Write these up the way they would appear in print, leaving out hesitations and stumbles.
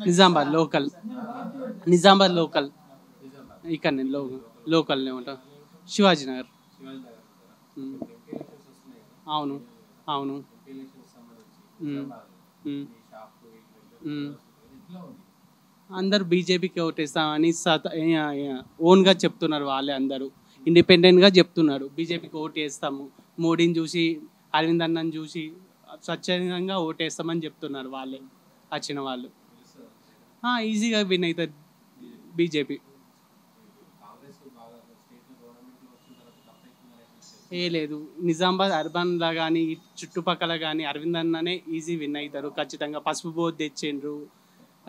Nizamabad local. Nizamabad local. ఇక్కడ local ఏమంటా శివాజీ నగర్. ఉమ్. అవును అవును. ఉమ్. ఉమ్. ఉమ్. అందరు బీజేపీకి ఓటేస్తామని ఓన్గా చెప్తున్నారు. వాళ్ళే అందరూ ఇండిపెండెంట్గా చెప్తున్నారు బీజేపీకి ఓటు వేస్తాము, మోడీని చూసి అరవింద్ అన్నని చూసి స్వచ్ఛందంగా ఓటేస్తామని చెప్తున్నారు వాళ్ళే వచ్చిన వాళ్ళు. ఈజీగా విన్ అవుతుంది బీజేపీ. లేదు, నిజామాబాద్ అర్బన్లో కానీ చుట్టుపక్కల కానీ అరవింద్ అన్ననే ఈజీ విన్ అవుతారు ఖచ్చితంగా. పసుపు బోర్డు తెచ్చిండ్రు,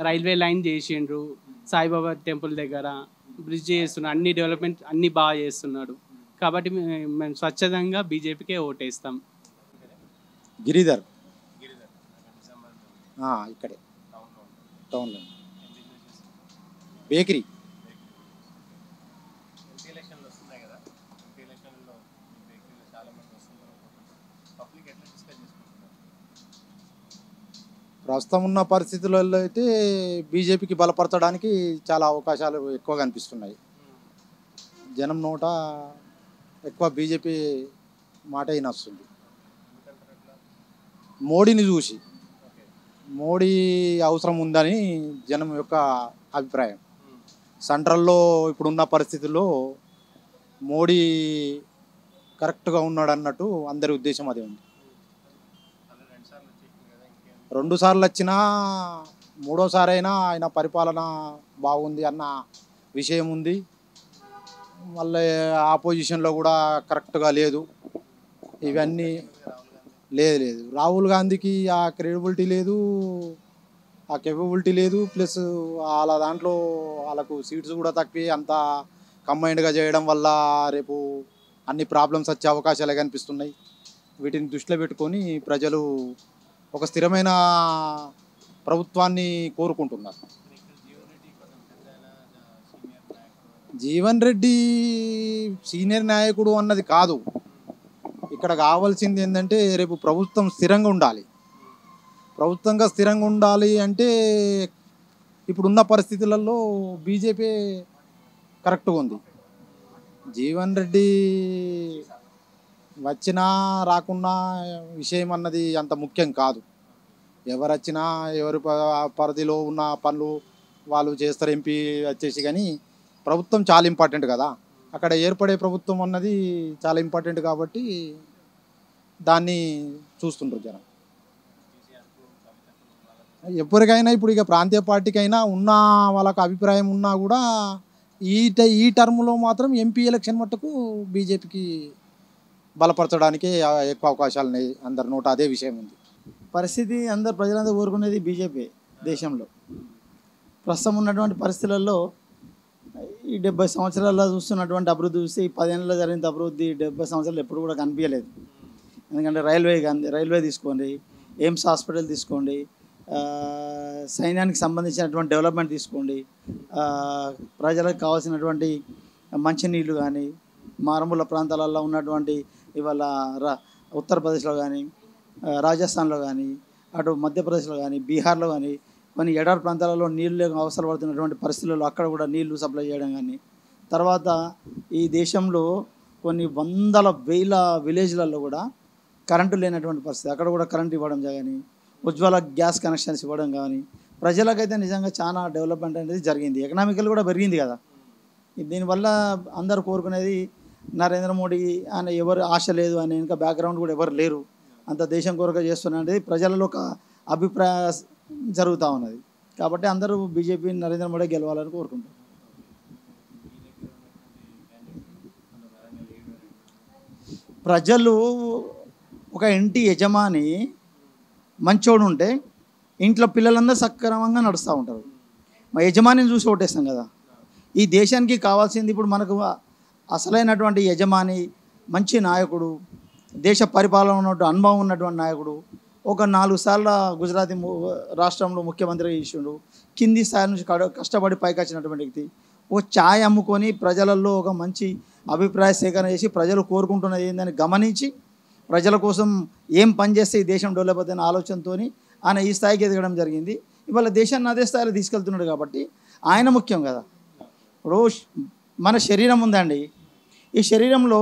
రైల్వే లైన్ చేసిండ్రు, సాయిబాబా టెంపుల్ దగ్గర బ్రిడ్జ్ చేస్తున్నాడు, అన్ని డెవలప్మెంట్ అన్నీ బాగా చేస్తున్నాడు. కాబట్టి మేము స్వచ్ఛందంగా బీజేపీకే ఓటేస్తాం. గిరిధర్. ఇక్కడే టౌన్లో బేకరీ. ప్రస్తుతం ఉన్న పరిస్థితులలో అయితే బీజేపీకి బలపరచడానికి చాలా అవకాశాలు ఎక్కువగా కనిపిస్తున్నాయి. జనం నోట ఎక్కువ బీజేపీ మాట వినొస్తుంది. మోడీని చూసి, మోడీ అవసరం ఉందని జనం యొక్క అభిప్రాయం. సెంట్రల్లో ఇప్పుడున్న పరిస్థితుల్లో మోడీ కరెక్ట్గా ఉన్నాడు అన్నట్టు అందరి ఉద్దేశం అదే ఉంది. 2 సార్లు వచ్చినా మూడోసారి అయినా ఆయన పరిపాలన బాగుంది అన్న విషయం ఉంది. మళ్ళీ ఆపోజిషన్లో కూడా కరెక్ట్గా లేదు. ఇవన్నీ లేదు. రాహుల్ గాంధీకి ఆ క్రెడిబిలిటీ లేదు, ఆ కేపబిలిటీ లేదు. ప్లస్ వాళ్ళ దాంట్లో వాళ్ళకు సీట్స్ కూడా తక్కువే. అంత కంబైన్డ్గా చేయడం వల్ల రేపు అన్ని ప్రాబ్లమ్స్ వచ్చే అవకాశాలే కనిపిస్తున్నాయి. వీటిని దృష్టిలో పెట్టుకొని ప్రజలు ఒక స్థిరమైన ప్రభుత్వాన్ని కోరుకుంటున్నారు. జీవన్ రెడ్డి సీనియర్ నాయకుడు అన్నది కాదు. ఇక్కడ కావాల్సింది ఏంటంటే రేపు ప్రభుత్వం స్థిరంగా ఉండాలి. స్థిరంగా ఉండాలి అంటే ఇప్పుడున్న పరిస్థితులలో బీజేపీ కరెక్ట్గా ఉంది. జీవన్ రెడ్డి వచ్చినా రాకున్నా విషయం అన్నది అంత ముఖ్యం కాదు. ఎవరు వచ్చినా ఎవరి పరిధిలో ఉన్న పనులు వాళ్ళు చేస్తారు ఎంపీ వచ్చేసి. కానీ ప్రభుత్వం చాలా ఇంపార్టెంట్ కదా. అక్కడ ఏర్పడే ప్రభుత్వం అన్నది చాలా ఇంపార్టెంట్ కాబట్టి దాన్ని చూస్తుంటారు జనం. ఎవరికైనా ఇప్పుడు ఇక ప్రాంతీయ పార్టీకైనా ఉన్న వాళ్ళకు అభిప్రాయం ఉన్నా కూడా ఈ టర్మ్లో మాత్రం ఎంపీ ఎలక్షన్ మట్టుకు బీజేపీకి బలపరచడానికి ఎక్కువ అవకాశాలు ఉన్నాయి. అందరి నోట అదే విషయం ఉంది. పరిస్థితి అందరు ప్రజలందరూ కోరుకునేది బీజేపీ. దేశంలో ప్రస్తుతం ఉన్నటువంటి పరిస్థితులలో ఈ 70 సంవత్సరాల్లో చూస్తున్నటువంటి అభివృద్ధి చూస్తే ఈ 10 ఏళ్ళలో జరిగిన అభివృద్ధి 70 సంవత్సరాలు ఎప్పుడు కూడా కనిపించలేదు. ఎందుకంటే రైల్వే తీసుకోండి, ఎయిమ్స్ హాస్పిటల్ తీసుకోండి, సైన్యానికి సంబంధించినటువంటి డెవలప్మెంట్ తీసుకోండి, ప్రజలకు కావాల్సినటువంటి మంచినీళ్ళు కానీ, మారుమూల ప్రాంతాలలో ఉన్నటువంటి ఇవాళ ఉత్తరప్రదేశ్లో కానీ, రాజస్థాన్లో కానీ, అటు మధ్యప్రదేశ్లో కానీ, బీహార్లో కానీ కొన్ని ఎడారి ప్రాంతాలలో నీళ్ళు అవసరం పడుతున్నటువంటి పరిస్థితుల్లో అక్కడ కూడా నీళ్లు సప్లై చేయడం కానీ, తర్వాత ఈ దేశంలో కొన్ని వేల విలేజ్లలో కూడా కరెంటు లేనటువంటి పరిస్థితి, అక్కడ కూడా కరెంటు ఇవ్వడం కానీ, ఉజ్వల గ్యాస్ కనెక్షన్స్ ఇవ్వడం కానీ, ప్రజలకైతే నిజంగా చాలా డెవలప్మెంట్ అనేది జరిగింది. ఎకనామికల్ కూడా పెరిగింది కదా. దీనివల్ల అందరూ కోరుకునేది నరేంద్ర మోడీ ఆయన ఎవరు ఆశ లేదు, ఆయన ఇంకా బ్యాక్గ్రౌండ్ కూడా ఎవరు లేరు, అంత దేశం కొరకు చేస్తున్నది ప్రజలలో ఒక అభిప్రాయం జరుగుతూ ఉన్నది. కాబట్టి అందరూ బీజేపీ నరేంద్ర మోడీ గెలవాలని కోరుకుంటారు. ప్రజలు ఒక ఇంటి యజమాని మంచోడు ఉంటే ఇంట్లో పిల్లలందరూ సక్రమంగా నడుస్తూ ఉంటారు. మా యజమానిని చూసి ఓటేస్తాం కదా. ఈ దేశానికి కావాల్సింది ఇప్పుడు మనకు అసలైనటువంటి యజమాని, మంచి నాయకుడు, దేశ పరిపాలన ఉన్నటువంటి అనుభవం ఉన్నటువంటి నాయకుడు. ఒక 4 సార్ల గుజరాతీ రాష్ట్రంలో ముఖ్యమంత్రిగా చేసిండు. కింది స్థాయి నుంచి కష్టపడి పైకి వచ్చినటువంటి వ్యక్తి. ఓ ఛాయ్ అమ్ముకొని ప్రజలలో ఒక మంచి అభిప్రాయ సేకరణ చేసి ప్రజలు కోరుకుంటున్నది ఏందని గమనించి ప్రజల కోసం ఏం పని చేస్తే ఈ దేశం డెవలప్ అవుతుందనే ఆలోచనతో ఆయన ఈ స్థాయికి ఎదగడం జరిగింది. ఇవాళ దేశాన్ని అదే స్థాయిలో తీసుకెళ్తున్నాడు కాబట్టి ఆయన ముఖ్యం కదా. ఇప్పుడు మన శరీరం ఉందండి, ఈ శరీరంలో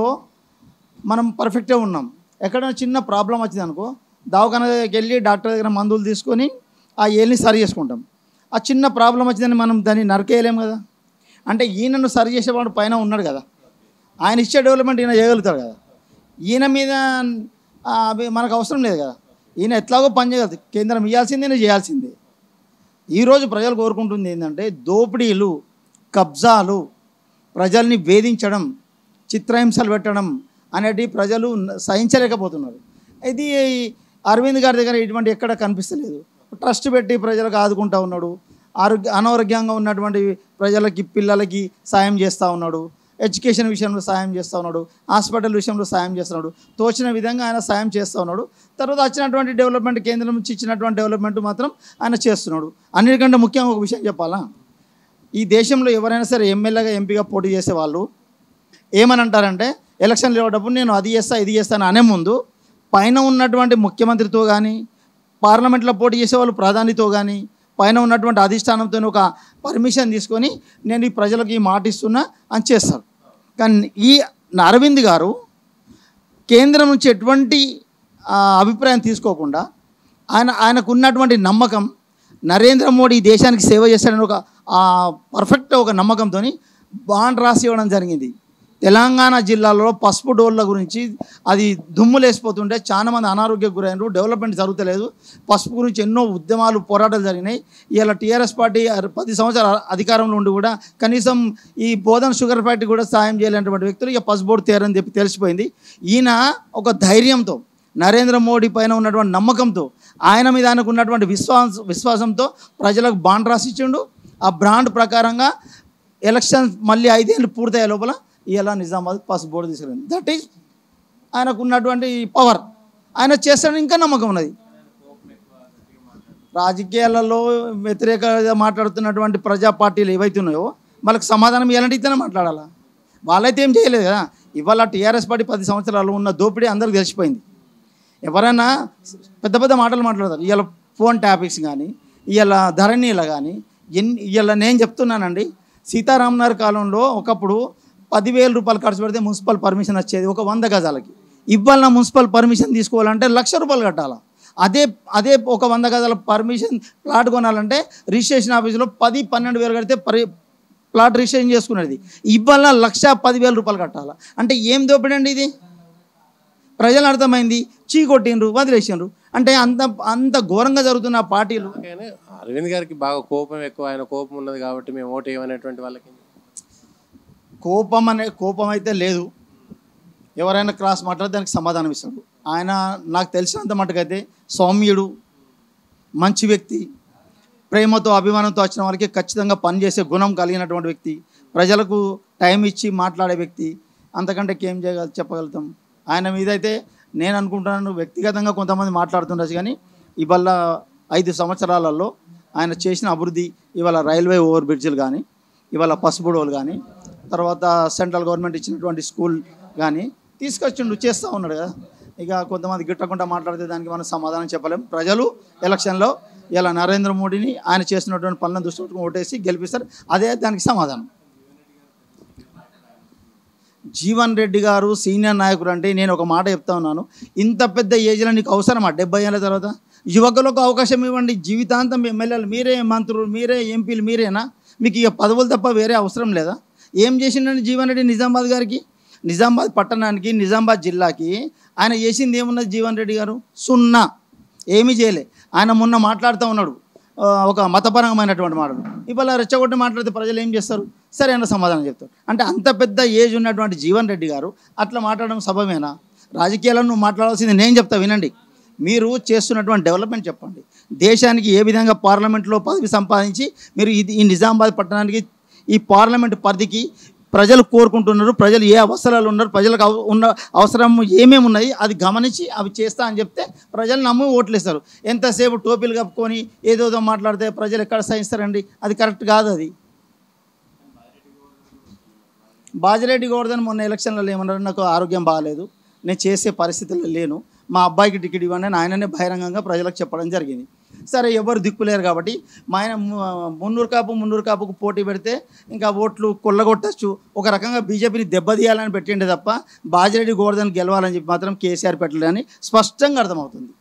మనం పర్ఫెక్ట్గా ఉన్నాం. ఎక్కడైనా చిన్న ప్రాబ్లం వచ్చింది అనుకో, దవాఖానకి వెళ్ళి డాక్టర్ దగ్గర మందులు తీసుకొని ఆ ఏల్ని సరి చేసుకుంటాం. ఆ చిన్న ప్రాబ్లం వచ్చిందని మనం దాన్ని నరకేయలేము కదా. అంటే ఈయనను సరి చేసేవాడు పైన ఉన్నాడు కదా, ఆయన ఇచ్చే డెవలప్మెంట్ ఈయన చేయగలుగుతాడు కదా. ఈయన మీద మనకు అవసరం లేదు కదా. ఈయన ఎట్లాగో పని చేయగలుగుతాడు. కేంద్రం ఇవ్వాల్సిందే, ఈయన చేయాల్సిందే. ఈరోజు ప్రజలు కోరుకుంటుంది ఏంటంటే దోపిడీలు, కబ్జాలు, ప్రజల్ని వేధించడం, చిత్రహింసలు పెట్టడం అనేటివి ప్రజలు సహించలేకపోతున్నారు. ఇది అరవింద్ గారి దగ్గర ఇటువంటి ఎక్కడ కనిపిస్తలేదు. ట్రస్ట్ పెట్టి ప్రజలకు ఆదుకుంటూ ఉన్నాడు. అనారోగ్యంగా ఉన్నటువంటి ప్రజలకి, పిల్లలకి సాయం చేస్తూ ఉన్నాడు. ఎడ్యుకేషన్ విషయంలో సాయం చేస్తూ ఉన్నాడు. హాస్పిటల్ విషయంలో సాయం చేస్తున్నాడు. తోచిన విధంగా ఆయన సాయం చేస్తూ ఉన్నాడు. తర్వాత వచ్చినటువంటి డెవలప్మెంట్, కేంద్రం నుంచి ఇచ్చినటువంటి డెవలప్మెంట్ మాత్రం ఆయన చేస్తున్నాడు. అన్నిటికంటే ముఖ్యంగా ఒక విషయం చెప్పాలా, ఈ దేశంలో ఎవరైనా సరే ఎమ్మెల్యేగా, ఎంపీగా పోటీ చేసే వాళ్ళు ఏమని అంటారంటే, ఎలక్షన్లు ఇవ్వటప్పుడు నేను అది చేస్తా, ఇది చేస్తాను అనే ముందు పైన ఉన్నటువంటి ముఖ్యమంత్రితో కానీ, పార్లమెంట్లో పోటీ చేసేవాళ్ళు ప్రధానితో కానీ, పైన ఉన్నటువంటి అధిష్టానంతో ఒక పర్మిషన్ తీసుకొని నేను ఈ ప్రజలకు ఈ మాట ఇస్తున్నా అని చేస్తారు. కానీ ఈ అరవింద్ గారు కేంద్రం నుంచి ఎటువంటి అభిప్రాయం తీసుకోకుండా ఆయనకు ఉన్నటువంటి నమ్మకం, నరేంద్ర మోడీ దేశానికి సేవ చేస్తాడని ఒక పర్ఫెక్ట్ ఒక నమ్మకంతో బాండ్ రాసి ఇవ్వడం జరిగింది. తెలంగాణ జిల్లాలో పసుపు డోళ్ళ గురించి అది దుమ్ములేసిపోతుంటే చాలామంది అనారోగ్యకు గురైనరు, డెవలప్మెంట్ జరుగుతలేదు. పసుపు గురించి ఎన్నో ఉద్యమాలు, పోరాటాలు జరిగినాయి. ఇలా టీఆర్ఎస్ పార్టీ 10 సంవత్సరాల అధికారంలో ఉండి కూడా కనీసం ఈ బోధన్ షుగర్ ఫ్యాక్టరీ కూడా సాయం చేయలేనటువంటి వ్యక్తులు ఇక పసుపు బోర్డు తేరని చెప్పి తెలిసిపోయింది. ఈయన ఒక ధైర్యంతో, నరేంద్ర మోడీ పైన ఉన్నటువంటి నమ్మకంతో, ఆయన మీద ఆయనకు ఉన్నటువంటి విశ్వాసంతో ప్రజలకు బాండ్ రాసిచ్చిండు. ఆ బ్రాండ్ ప్రకారంగా ఎలక్షన్ మళ్ళీ 5 ఏళ్ళు పూర్తయ్యే లోపల ఇలా నిజామాబాద్ పసుపు బోర్డు తీసుకెళ్ళింది. దట్ ఈజ్ ఆయనకు ఉన్నటువంటి పవర్. ఆయన చేస్తాడని ఇంకా నమ్మకం ఉన్నది. రాజకీయాలలో వ్యతిరేకంగా మాట్లాడుతున్నటువంటి ప్రజా పార్టీలు ఏవైతే ఉన్నాయో వాళ్ళకి సమాధానం ఎలాంటితేనే మాట్లాడాలా. వాళ్ళైతే ఏం చేయలేదు కదా. ఇవాళ టీఆర్ఎస్ పార్టీ 10 సంవత్సరాలు ఉన్న దోపిడీ అందరికీ తెలిసిపోయింది. ఎవరైనా పెద్ద పెద్ద మాటలు మాట్లాడతారు. ఇవాళ ఫోన్ ట్యాపింగ్స్ కానీ, ఇవాళ ధరణీల కానీ, ఇవాళ నేను చెప్తున్నానండి, సీతారామనగర్ కాలంలో ఒకప్పుడు 10,000 రూపాయలు ఖర్చు పెడితే మున్సిపల్ పర్మిషన్ వచ్చేది ఒక 100 గజాలకి. ఇవాళ మున్సిపల్ పర్మిషన్ తీసుకోవాలంటే 1,00,000 రూపాయలు కట్టాలా. అదే ఒక 100 గజాల పర్మిషన్ ప్లాట్ కొనాలంటే రిజిస్ట్రేషన్ ఆఫీసులో 10-12 వేలు కడితే ప్లాట్ రిజిస్ట్రేషన్ చేసుకునేది. ఇవాళ 1,10,000 రూపాయలు కట్టాలా. అంటే ఏం దోపిడండి ఇది. ప్రజలు అర్థమైంది, చీ కొట్టిండ్రు, వదిలేసిండ్రు. అంటే అంత ఘోరంగా జరుగుతున్న పార్టీలు. అరవింద్ గారికి బాగా కోపం ఎక్కువ, ఆయన కోపం ఉన్నది కాబట్టి మేము ఓటు వేయమనేటువంటి వాళ్ళకి కోపం అయితే లేదు. ఎవరైనా క్రాస్ మాట్లాడితే దానికి సమాధానం ఇస్తాడు. ఆయన నాకు తెలిసినంత మటుకైతే సౌమ్యుడు, మంచి వ్యక్తి, ప్రేమతో అభిమానంతో వచ్చిన వాళ్ళకి ఖచ్చితంగా పనిచేసే గుణం కలిగినటువంటి వ్యక్తి, ప్రజలకు టైం ఇచ్చి మాట్లాడే వ్యక్తి. అంతకంటే ఏం చెప్పగలుగుతాం. ఆయన మీద అయితే నేను అనుకుంటున్నాను వ్యక్తిగతంగా కొంతమంది మాట్లాడుతుండొచ్చు, కానీ ఇవాళ 5 సంవత్సరాలలో ఆయన చేసిన అభివృద్ధి, ఇవాళ రైల్వే ఓవర్ బ్రిడ్జ్లు కానీ, ఇవాళ పసుపు డోలు కానీ, తర్వాత సెంట్రల్ గవర్నమెంట్ ఇచ్చినటువంటి స్కూల్ కానీ తీసుకొచ్చిండు, చేస్తూ ఉన్నాడు కదా. ఇక కొంతమంది గిట్టకుండా మాట్లాడితే దానికి మనం సమాధానం చెప్పలేం. ప్రజలు ఎలక్షన్లో ఇలా నరేంద్ర మోడీని ఆయన చేస్తున్నటువంటి పనులను దృష్టి పెట్టుకుని ఓటేసి గెలిపిస్తారు. అదే దానికి సమాధానం. జీవన్ రెడ్డి గారు సీనియర్ నాయకుడు అంటే నేను ఒక మాట చెప్తా ఉన్నాను, ఇంత పెద్ద ఏజ్లో నీకు అవసరమా 70 ఏళ్ళ తర్వాత? యువకులకు అవకాశం ఇవ్వండి. జీవితాంతం ఎమ్మెల్యేలు మీరే, మంత్రులు మీరే, ఎంపీలు మీరేనా? మీకు ఇక పదవులు తప్ప వేరే అవసరం లేదా? ఏం చేసిండని జీవన్ రెడ్డి నిజామాబాద్ గారికి, నిజామాబాద్ పట్టణానికి, నిజామాబాద్ జిల్లాకి ఆయన చేసింది ఏమున్నది? జీవన్ రెడ్డి గారు సున్నా, ఏమీ చేయలే. ఆయన మొన్న మాట్లాడుతూ ఉన్నాడు ఒక మతపరమైనటువంటి మాటలు. ఇవాళ రెచ్చగొట్టి మాట్లాడితే ప్రజలు ఏం చేస్తారు? సరైన సమాధానం చెప్తారు. అంటే అంత పెద్ద ఏజ్ ఉన్నటువంటి జీవన్ రెడ్డి గారు అట్లా మాట్లాడడం సబమేనా? రాజకీయాలను నువ్వు మాట్లాడాల్సింది నేను చెప్తా, వినండి. మీరు చేస్తున్నటువంటి డెవలప్మెంట్ చెప్పండి. దేశానికి ఏ విధంగా పార్లమెంట్లో పదవి సంపాదించి మీరు ఈ నిజామాబాద్ పట్టణానికి, ఈ పార్లమెంట్ పరిధికి ప్రజలు కోరుకుంటున్నారు, ప్రజలు ఏ అవసరాలు ఉన్నారు, ప్రజలకు ఉన్న అవసరం ఏమేమి ఉన్నాయి అది గమనించి అవి చేస్తా అని చెప్తే ప్రజలు నమ్మి ఓట్లేస్తారు. ఎంతసేపు టోపీలు కప్పుకొని ఏదోదో మాట్లాడితే ప్రజలు ఎక్కడ సహిస్తారండి? అది కరెక్ట్ కాదు. అది బాజిరెడ్డి గోవర్ధన్ మొన్న ఎలక్షన్లలో ఏమన్నారు, నాకు ఆరోగ్యం బాగాలేదు, నేను చేసే పరిస్థితుల్లో లేను, మా అబ్బాయికి టికెట్ ఇవ్వండి అని ఆయననే బహిరంగంగా ప్రజలకు చెప్పడం జరిగింది. సరే ఎవరు దిక్కులేరు కాబట్టి మా ఆయన మున్నూరు కాపుకు పోటీ పెడితే ఇంకా ఓట్లు కొల్లగొట్టచ్చు, ఒక రకంగా బీజేపీని దెబ్బతీయాలని పెట్టిండే తప్ప బాజిరెడ్డి గోవర్ధన్ గెలవాలని చెప్పి మాత్రం కేసీఆర్ పెట్టలేదని స్పష్టంగా అర్థమవుతుంది.